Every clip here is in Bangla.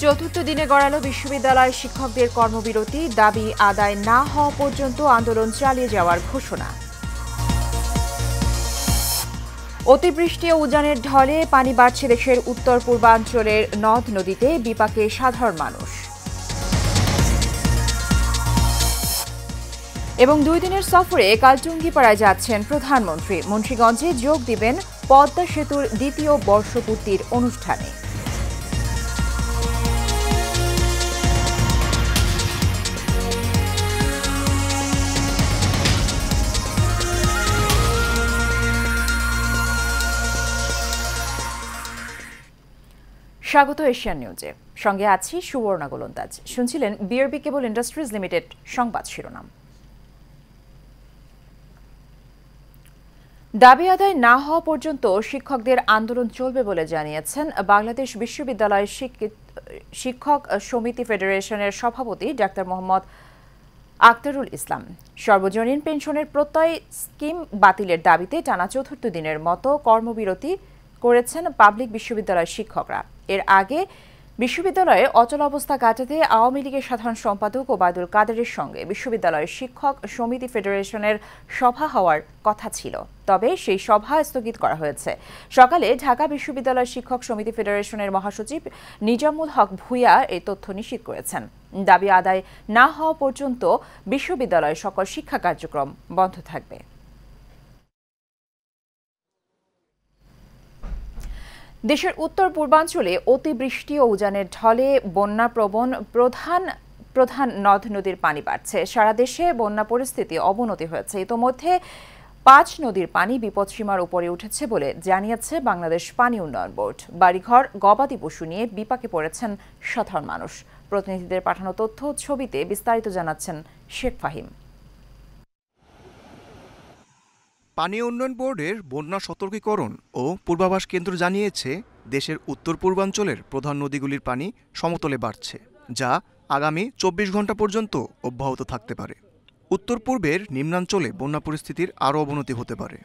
চতুর্থ দিনে গড়ালো বিশ্ববিদ্যালয় শিক্ষকদের কর্মবিরতি, দাবি আদায় না হওয়া পর্যন্ত আন্দোলন চালিয়ে যাওয়ার ঘোষণা। অতিবৃষ্টি ও উজানের ঢলে পানি বাড়ছে দেশের উত্তর পূর্বাঞ্চলের নদ নদীতে, বিপাকে সাধারণ মানুষ। এবং 2 দিনের সফরে কালটুঙ্গিপাড়ায় যাচ্ছেন প্রধানমন্ত্রী। মুন্সিগঞ্জে যোগ দিবেন পদ্মা সেতুর 2য় বর্ষপূর্তির অনুষ্ঠানে। স্বাগত এশিয়ান নিউজে, সঙ্গে আছি সুবর্ণা গোলন্দাজ। শুনছিলেন বিআরবি কেবল ইন্ডাস্ট্রিজ লিমিটেড সংবাদ শিরোনাম। দাবি আদায় না হওয়া পর্যন্ত শিক্ষকদের আন্দোলন চলবে বলে জানিয়েছেন বাংলাদেশ বিশ্ববিদ্যালয় শিক্ষক সমিতি ফেডারেশনের সভাপতি ডাক্তার মোহাম্মদ আক্তারুল ইসলাম। সর্বজনীন পেনশনের প্রত্যয় স্কিম বাতিলের দাবিতে টানা চতুর্থ দিনের মতো কর্মবিরতি করেছেন পাবলিক বিশ্ববিদ্যালয় শিক্ষকরা। এর আগে বিশ্ববিদ্যালয়ে অচলাবস্থা কাটাতে আওয়ামী লীগের সাধারণ সম্পাদক ওবায়দুল কাদেরের সঙ্গে বিশ্ববিদ্যালয় শিক্ষক সমিতি ফেডারেশনের সভা হওয়ার কথা ছিল, তবে সেই সভা স্থগিত করা হয়েছে। সকালে ঢাকা বিশ্ববিদ্যালয় শিক্ষক সমিতি ফেডারেশনের মহাসচিব নিজামুল হক ভূঁইয়া এই তথ্য নিশ্চিত করেছেন। দাবি আদায় না হওয়া পর্যন্ত বিশ্ববিদ্যালয়ের সকল শিক্ষা কার্যক্রম বন্ধ থাকবে। দেশের উত্তর পূর্বাঞ্চলে অতিবৃষ্টি ও উজানের ঢলে বন্যাপ্রবণ প্রধান নদ নদীর পানি বাড়ছে। সারা দেশে বন্যা পরিস্থিতি অবনতি হয়েছে। ইতোমধ্যে 5 নদীর পানি বিপদসীমার উপরে উঠেছে বলে জানিয়েছে বাংলাদেশ পানি উন্নয়ন বোর্ড। বাড়িঘর, গবাদি পশু নিয়ে বিপাকে পড়েছেন সাধারণ মানুষ। প্রতিনিধিদের পাঠানো তথ্য ছবিতে বিস্তারিত জানাচ্ছেন শেখ ফাহিম। পানি উন্নয়ন বোর্ডের বন্যা সতর্কীকরণ ও পূর্বাভাস কেন্দ্র জানিয়েছে, দেশের উত্তর পূর্বাঞ্চলের প্রধান নদীগুলির পানি সমতলে বাড়ছে, যা আগামী 24 ঘন্টা পর্যন্ত অব্যাহত থাকতে পারে। উত্তর পূর্বের নিম্নাঞ্চলে বন্যা পরিস্থিতির আরও অবনতি হতে পারে।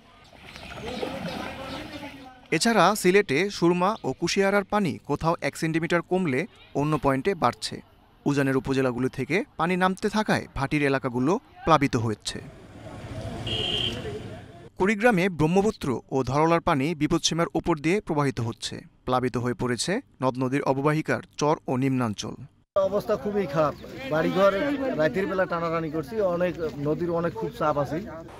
এছাড়া সিলেটে সুরমা ও কুশিয়ারার পানি কোথাও 1 সেন্টিমিটার কমলে অন্য পয়েন্টে বাড়ছে। উজানের উপজেলাগুলো থেকে পানি নামতে থাকায় ভাটির এলাকাগুলো প্লাবিত হয়েছে। কুড়িগ্রামে ব্রহ্মপুত্র ও ধরলার পানি বিপদসীমার উপর দিয়ে প্রবাহিত হচ্ছে। প্লাবিত হয়ে পড়েছে নদ নদীর অববাহিকার চর ও নিম্নাঞ্চল। অবস্থা খুবই খারাপ। বাড়িঘর রাতের বেলা টানাটানি করছি, অনেক নদীর অনেক খুব চাপ আছে।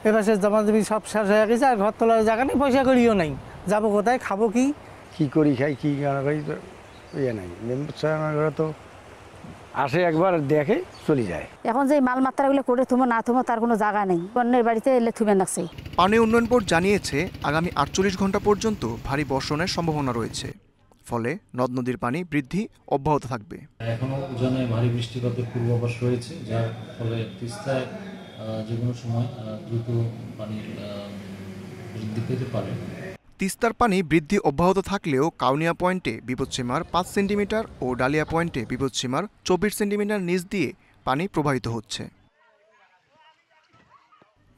এপাশে জমি সব শেষ হয়ে গেছে, আর ঘর তোলার জায়গা নেই, পয়সা করিও নাই। যাবো কোথায়, খাবো কি করি খাই কি করি ইয়ে নাই। মেম্বার তো আসে একবার দেখে চলে যায়। এখন যে মাল মাত্রাগুলো করে থুমো না থুমো তার কোনো জায়গা নেই। অন্যের বাড়িতে এলে থুমে নাকছে। পানি উন্নয়ন বোর্ড জানিয়েছে, আগামী 48 ঘন্টা পর্যন্ত ভারী বর্ষণের সম্ভাবনা রয়েছে। ফলে নদ নদীর পানি বৃদ্ধি অব্যাহত থাকবে। এখনো উজানে ভারী বৃষ্টিপাতের পূর্বাভাস রয়েছে, যার ফলে তিস্তায় যে কোনো সময় দ্রুত পানি বৃদ্ধি পেতে পারে। তিস্তার পানি বৃদ্ধি অব্যাহত থাকলেও কাউনিয়া পয়েন্টে বিপদসীমার 5 সেন্টিমিটার ও ডালিয়া পয়েন্টে বিপদসীমার 24 সেন্টিমিটার নিচ দিয়ে পানি প্রবাহিত হচ্ছে।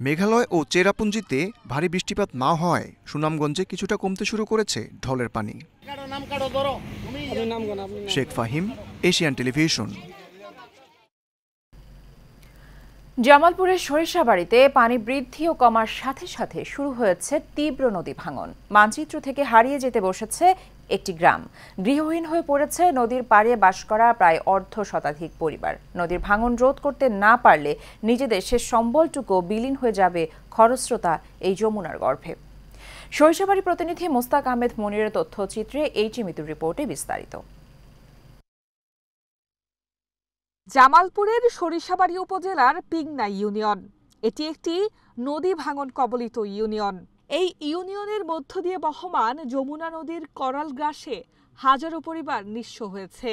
মেঘালয় ও চেরাপুঞ্জিতে ভারী বৃষ্টিপাত না হওয়ায় সুনামগঞ্জে কিছুটা কমতে শুরু করেছে ঢলের পানি। Sheikh Fahim, Asian television. জামালপুরের সরিষাবাড়িতে পানি বৃদ্ধি ও কমার সাথে সাথে শুরু হয়েছে তীব্র নদী ভাঙন। মানচিত্র থেকে হারিয়ে যেতে বসেছে একটি গ্রাম। গৃহহীন হয়ে পড়েছে নদীর পাড়ে বাস করা প্রায় 1/2 পরিবার। নদীর ভাঙন রোধ করতে না পারলে নিজেদের শেষ সম্বলটুকু বিলীন হয়ে যাবে খরস্রোতা এই যমুনার গর্ভে। সরিষাবাড়ি প্রতিনিধি মোস্তাক আহমেদ মনিরের তথ্যচিত্রে এইচি মিতুর রিপোর্টে বিস্তারিত। জামালপুরের সরিষাবাড়ি উপজেলার পিংনা ইউনিয়ন, এটি একটি নদী ভাঙন কবলিত ইউনিয়ন। এই ইউনিয়নের মধ্য দিয়ে বহমান যমুনা নদীর করাল গ্রাসে হাজারো পরিবার নিঃস্ব হয়েছে।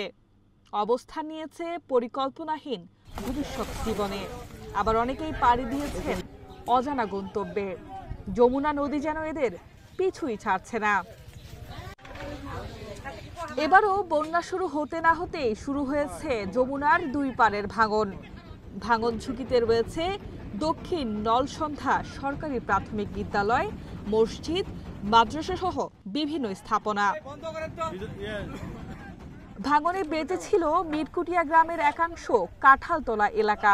অবস্থান নিয়েছে পরিকল্পনাহীন ভবিষ্যৎ জীবনে। আবার অনেকেই পাড়ি দিয়েছেন অজানা গন্তব্যে। যমুনা নদী যেন এদের পিছুই ছাড়ছে না। এবারও বন্যা শুরু হতে না হতেই শুরু হয়েছে যমুনার 2 পাড়ের ভাঙন। ভাঙন ঝুঁকিতে রয়েছে দক্ষিণ নলসন্ধ্যা সরকারি প্রাথমিক বিদ্যালয়, মসজিদ, মাদ্রাসা সহ বিভিন্ন স্থাপনা। ভাঙনে বেঁচেছিল মিরকুটিয়া গ্রামের একাংশ কাঁঠালতলা এলাকা,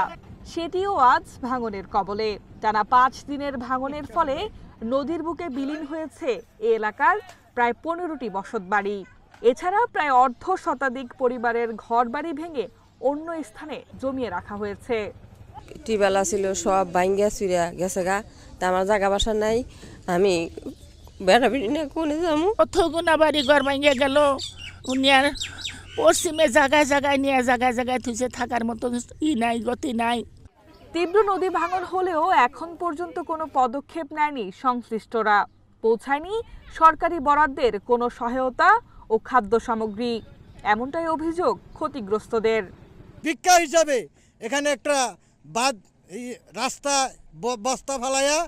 সেটিও আজ ভাঙনের কবলে। টানা 5 দিনের ভাঙনের ফলে নদীর বুকে বিলীন হয়েছে এ এলাকার প্রায় 15টি বসতবাড়ি। এছাড়া প্রায় অর্ধ শতাধিক পরিবারের ঘরবাড়ি ভেঙে অন্য স্থানে জমিয়ে রাখা হয়েছে। টিবেলা ছিল সব ভাঙ্গা চুরিয়া গেছে গা, তা আমার জায়গা বাসা নাই, আমি বেড়া বেড়ি না কোনে যাবো। অথগুনা বাড়ি ঘর ভাঙ্গা গেল, উনি আর পশ্চিমে জায়গায় জায়গায় নিয়ে জায়গায় জায়গায় থুইছে, থাকার মতো নাই, গতি নাই। তীব্র নদী ভাঙন হলেও এখন পর্যন্ত কোনো পদক্ষেপ নেয়নি সংশ্লিষ্টরা। পৌঁছায়নি সরকারি বরাদ্দের কোনো সহায়তা ও খাদ্য সামগ্রী, এমনটাই অভিযোগ ক্ষতিগ্রস্তদের। ভিক্ষা হিসাবে এখানে একটা বাদ রাস্তা বস্তা ফালাইয়া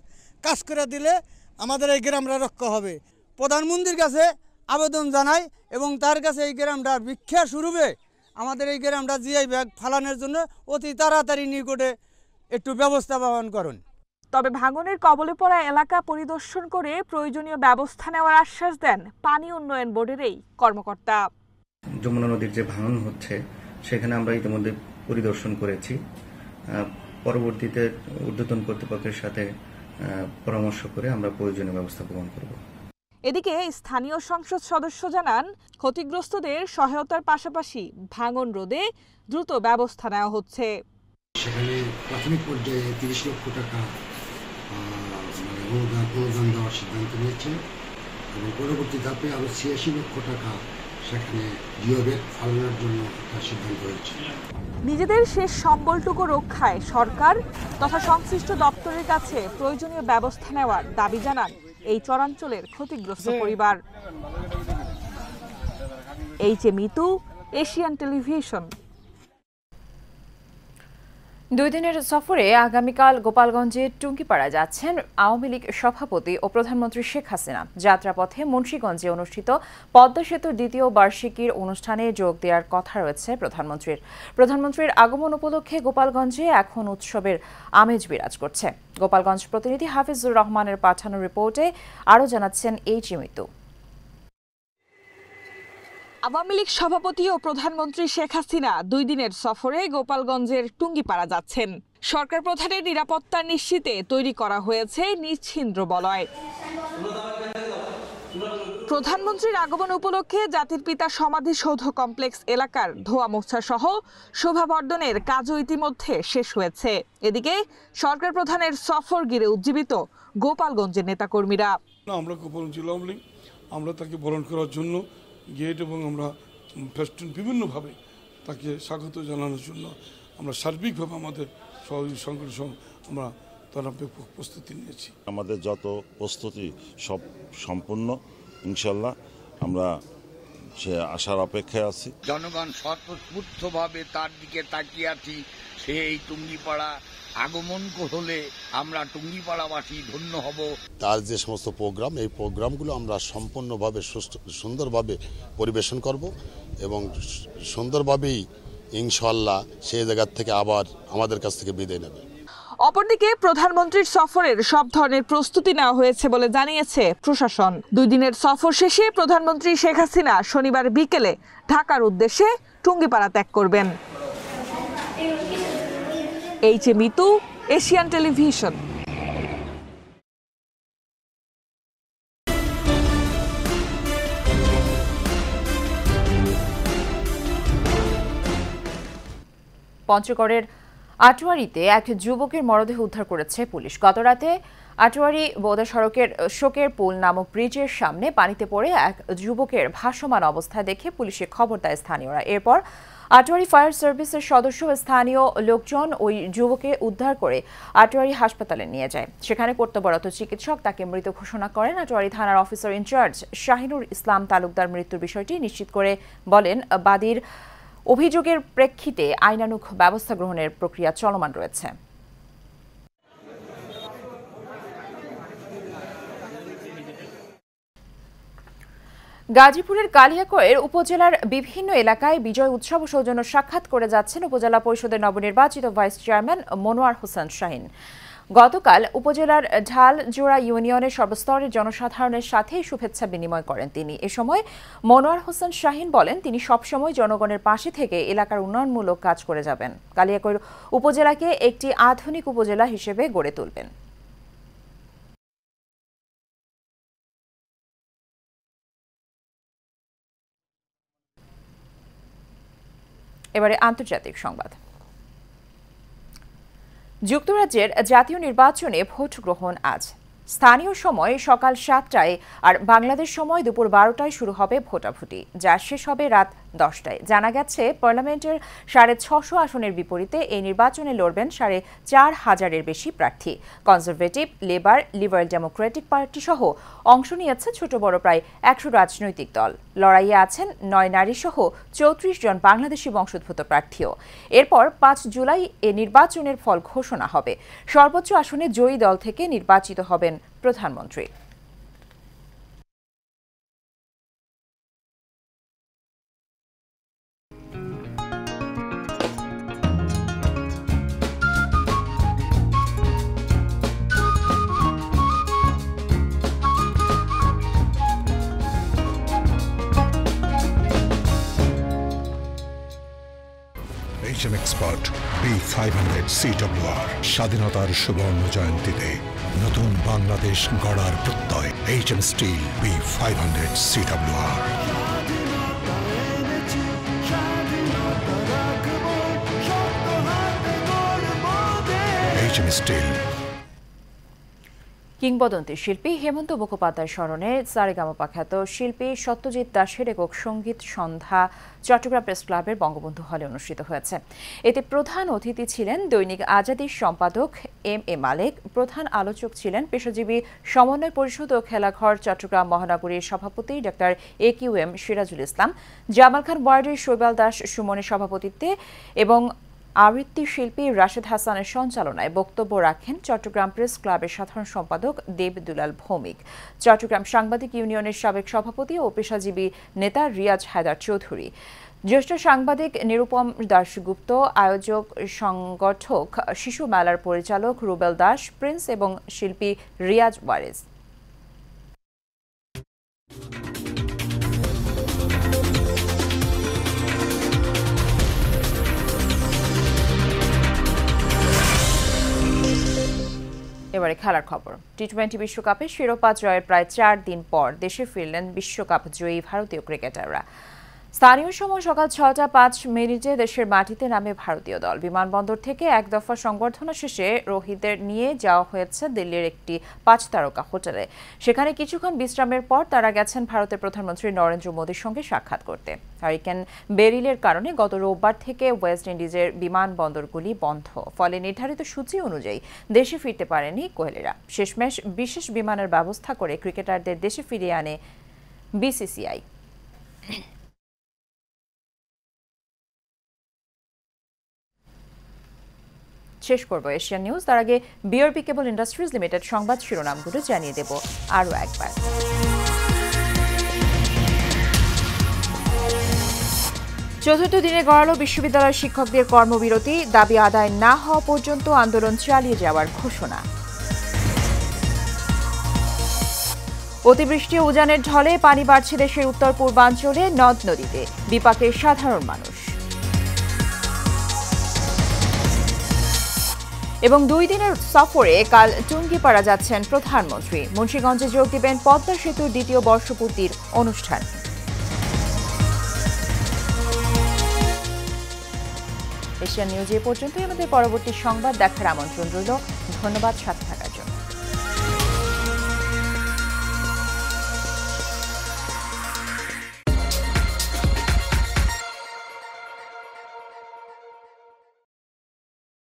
কাজ করে দিলে আমাদের এই গ্রামটা রক্ষা হবে। প্রধানমন্ত্রীর কাছে আবেদন জানাই এবং তার কাছে এই গ্রামটা ভিক্ষা স্বরূপে আমাদের এই গ্রামটা জিআই ব্যাগ ফালানোর জন্য অতি তাড়াতাড়ি নিকটে একটু ব্যবস্থা গ্রহণ করুন। তবে ভাঙনের কবলে পড়া এলাকা পরিদর্শন করে প্রয়োজনীয় ব্যবস্থা নেওয়ার আশ্বাস দেন পানি উন্নয়ন বোর্ডের এই কর্মকর্তা। যমুনা নদীর যে ভাঙন হচ্ছে সেখানে আমরা ইতিমধ্যে পরিদর্শন করেছি। পরবর্তীতে ঊর্ধ্বতন কর্তৃপক্ষের সাথে পরামর্শ করে আমরা প্রয়োজনীয় ব্যবস্থা গ্রহণ করব। এদিকে স্থানীয় সংসদ সদস্য জানান, ক্ষতিগ্রস্তদের সহায়তার পাশাপাশি ভাঙন রোধে দ্রুত ব্যবস্থা নেওয়া হচ্ছে। সেখানে প্রাথমিক পর্যায়ে 30 লক্ষ টাকা অনুদান দেওয়ার সিদ্ধান্ত নিয়েছে এবং পরবর্তী ধাপে আরও 86 লক্ষ টাকা সেখানে জিওব্যাগ ফালানোর জন্য একটা সিদ্ধান্ত হয়েছে। নিজেদের শেষ সম্বলটুকু রক্ষায় সরকার তথা সংশ্লিষ্ট দপ্তরের কাছে প্রয়োজনীয় ব্যবস্থা নেওয়ার দাবি জানান এই চরাঞ্চলের ক্ষতিগ্রস্ত পরিবার। এইচএ মিতু, এশিয়ান টেলিভিশন। 2 দিনের সফরে আগামীকাল গোপালগঞ্জে টুঙ্গিপাড়া যাচ্ছেন আওয়ামী লীগ সভাপতি ও প্রধানমন্ত্রী শেখ হাসিনা। যাত্রাপথে মুন্সিগঞ্জে অনুষ্ঠিত পদ্মা সেতুর 2য় বার্ষিকীর অনুষ্ঠানে যোগ দেওয়ার কথা রয়েছে প্রধানমন্ত্রীর আগমন উপলক্ষে গোপালগঞ্জে এখন উৎসবের আমেজ বিরাজ করছে। গোপালগঞ্জ প্রতিনিধি হাফিজুর রহমানের পাঠানো রিপোর্টে আরও জানাচ্ছেন এইচএ মিতু। আওয়ামী লীগ সভাপতি ও প্রধানমন্ত্রী শেখ হাসিনা 2 দিনের সফরে গোপালগঞ্জের টুঙ্গিপাড়া যাচ্ছেন। সরকার প্রধানের নিরাপত্তা নিশ্চিতে তৈরি করা হয়েছে নিশ্চিন্দ্র বলয়। প্রধানমন্ত্রীর আগমন উপলক্ষে জাতির পিতা সমাধিসৌধ কমপ্লেক্স এলাকার ধোয়া মোছা সহ শোভাবর্ধনের কাজও ইতিমধ্যে শেষ হয়েছে। এদিকে সরকার প্রধানের সফর ঘিরে উজ্জীবিত গোপালগঞ্জের নেতাকর্মীরা। আমরা গোপালগঞ্জ আমরা তাকে বরণ করার জন্য গেট এবং আমরা ফেস্টুন বিভিন্নভাবে তাকে স্বাগত জানানোর জন্য আমরা সার্বিকভাবে আমাদের সহযোগী সংগঠন আমরা তারা প্রস্তুতি নিয়েছি। আমাদের যত প্রস্তুতি সব সম্পূর্ণ, ইনশাল্লাহ আমরা সে আশার অপেক্ষায় আছি। জনগণ স্বতঃস্ফূর্তভাবে তার দিকে তাকিয়ে আছি। সেই টুঙ্গিপাড়া আগমন হলে আমরা টুঙ্গিপাড়াবাসী ধন্য হব। তার যে সমস্ত প্রোগ্রাম, এই প্রোগ্রামগুলো আমরা সম্পূর্ণভাবে সুন্দরভাবে পরিবেশন করব এবং সুন্দরভাবেই ইনশাআল্লাহ সেই জায়গা থেকে আবার আমাদের কাছ থেকে বিদায় নেবে। অপরদিকে প্রধানমন্ত্রীর সফরের সব ধরনের প্রস্তুতি নেওয়া হয়েছে বলে জানিয়েছে প্রশাসন। 2 দিনের সফর শেষে প্রধানমন্ত্রী শেখ হাসিনা শনিবার বিকেলে ঢাকার উদ্দেশ্যে টুঙ্গিপাড়া ত্যাগ করবেন। এইচএ মিতু, এশিয়ান টেলিভিশন। পঞ্চগড়ের আটোয়ারিতে এক যুবকের মরদেহ উদ্ধার করেছে পুলিশ। গতরাতে আটোয়ারি বোদা সড়কের শোকের পুল নামক ব্রিজের সামনে পানিতে পড়ে এক যুবকের ভাসমান অবস্থায় দেখে পুলিশে খবর দেয় স্থানীয়রা। এরপর আটোয়ারি ফায়ার সার্ভিসের সদস্য ও স্থানীয় লোকজন ওই যুবককে উদ্ধার করে আটোয়ারি হাসপাতালে নিয়ে যায়। সেখানে কর্তব্যরত চিকিৎসক তাকে মৃত ঘোষণা করেন। আটোয়ারি থানার অফিসার ইনচার্জ শাহিনুর ইসলাম তালুকদার মৃত্যুর বিষয়টি নিশ্চিত করে বলেন, বাদীর অভিযোগের প্রেক্ষিতে আইনানুগ ব্যবস্থা গ্রহণের প্রক্রিয়া চলমান রয়েছে। গাজীপুরের কালিয়াকৈর উপজেলার বিভিন্ন এলাকায় বিজয় উৎসব ও সৌজন্য সাক্ষাৎ করে যাচ্ছেন উপজেলা পরিষদের নবনির্বাচিত ভাইস চেয়ারম্যান মনোয়ার হোসেন শাহিন। গতকাল উপজেলার ঢালজোড়া ইউনিয়নের সর্বস্তরের জনসাধারণের সাথে শুভেচ্ছা বিনিময় করেন তিনি। এ সময় মনোয়ার হোসেন শাহিন বলেন, তিনি সবসময় জনগণের পাশে থেকে এলাকার উন্নয়নমূলক কাজ করে যাবেন। কালিয়াকৈর উপজেলাকে একটি আধুনিক উপজেলা হিসেবে গড়ে তুলবেন। এবারে আন্তর্জাতিক সংবাদ। যুক্তরাজ্যের জাতীয় নির্বাচনে ভোট গ্রহণ আজ। স্থানীয় সময় সকাল 7টায় আর বাংলাদেশ সময় দুপুর 12টায় শুরু হবে ভোটাভুটি, যা শেষ হবে রাত 10টায়। জানা গেছে, পার্লামেন্টের 650 আসনের বিপরীতে এই নির্বাচনে লড়বেন 4,500-এর বেশি প্রার্থী। Conservative, labour, liberal Democratic party সহ অংশ নিয়েছে ছোট বড় প্রায় 100 রাজনৈতিক দল। লড়াইয়ে আছেন 9 নারী সহ 34 জন বাংলাদেশি বংশোদ্ভূত প্রার্থীও। এরপর 5 জুলাই এ নির্বাচনের ফল ঘোষণা হবে। সর্বোচ্চ আসনে জয়ী দল থেকে নির্বাচিত হবেন প্রধানমন্ত্রী। এক্সপার্ট B500 CWR স্বাধীনতার সুবর্ণ জয়ন্তীতে নতুন বাংলাদেশ গড়ার প্রত্যয়। HM steel B500 CWR। HM steel. কিংবদন্তি শিল্পী হেমন্ত মুখোপাধ্যায় স্মরণে সারেগামাপা খ্যাত শিল্পী সত্যজিৎ দাসের একক সঙ্গীত সন্ধ্যা চট্টগ্রাম প্রেস ক্লাবের বঙ্গবন্ধু হলে অনুষ্ঠিত হয়েছে। এতে প্রধান অতিথি ছিলেন দৈনিক আজাদীর সম্পাদক M.A. মালেক। প্রধান আলোচক ছিলেন পেশাজীবী সমন্বয় পরিষদ ও খেলাঘর চট্টগ্রাম মহানগরীর সভাপতি ডক্টর AQM সিরাজুল ইসলাম, জামাল খান ওয়ার্ডের শৈবাল দাস সুমনের সভাপতিত্বে এবং আবৃত্তি শিল্পী রাশেদ হাসানের সঞ্চালনায় বক্তব্য রাখেন চট্টগ্রাম প্রেস ক্লাবের সাধারণ সম্পাদক দেব দুলাল ভৌমিক, চট্টগ্রাম সাংবাদিক ইউনিয়নের সাবেক সভাপতি ও পেশাজীবী নেতা রিয়াজ হায়দার চৌধুরী, জ্যেষ্ঠ সাংবাদিক নিরুপম দাশগুপ্ত, আয়োজক সংগঠক শিশু মেলার পরিচালক রুবেল দাস প্রিন্স এবং শিল্পী রিয়াজ ওয়ারেস। এবারে খেলার খবর। টি-20 বিশ্বকাপে শিরোপা জয়ের প্রায় 4 দিন পর দেশে ফিরলেন বিশ্বকাপ জয়ী ভারতীয় ক্রিকেটাররা। স্থানীয় সময় সকাল 6:05 দেশের মাটিতে নামে ভারতীয় দল। বিমানবন্দর থেকে এক দফা সংবর্ধনা শেষে রোহিতদের নিয়ে যাওয়া হয়েছে দিল্লির একটি 5 তারকা হোটেলে। সেখানে কিছুক্ষণ বিশ্রামের পর তারা গেছেন ভারতের প্রধানমন্ত্রী নরেন্দ্র মোদীর সঙ্গে সাক্ষাৎ করতে। হারিকেন বেরিলের কারণে গত রোববার থেকে ওয়েস্ট ইন্ডিজের বিমানবন্দরগুলি বন্ধ, ফলে নির্ধারিত সূচি অনুযায়ী দেশে ফিরতে পারেনি কোহলিরা। শেষমেশ বিশেষ বিমানের ব্যবস্থা করে ক্রিকেটারদের দেশে ফিরিয়ে আনে BCCI। শেষ করব এশিয়ান নিউজ। তার আগে BRB কেবল ইন্ডাস্ট্রিজ লিমিটেড সংবাদ শিরোনামগুলো জানিয়ে দেব আরও একবার। চতুর্থ দিনে গড়ালো বিশ্ববিদ্যালয়ের শিক্ষকদের কর্মবিরতি, দাবি আদায় না হওয়া পর্যন্ত আন্দোলন চালিয়ে যাওয়ার ঘোষণা। অতিবৃষ্টি ও উজানের ঢলে পানি বাড়ছে দেশের উত্তর পূর্বাঞ্চলে নদ নদীতে, বিপাকে সাধারণ মানুষ। এবং 2 দিনের সফরে কাল টুঙ্গিপাড়া যাচ্ছেন প্রধানমন্ত্রী। মুন্সিগঞ্জে যোগ দেবেন পদ্মা সেতুর 2য় বর্ষপূর্তির অনুষ্ঠানে। এশিয়ান নিউজ এ পর্যন্তই। আমাদের পরবর্তী সংবাদ দেখার আমন্ত্রণ রইল। ধন্যবাদ সাথে থাকার জন্য।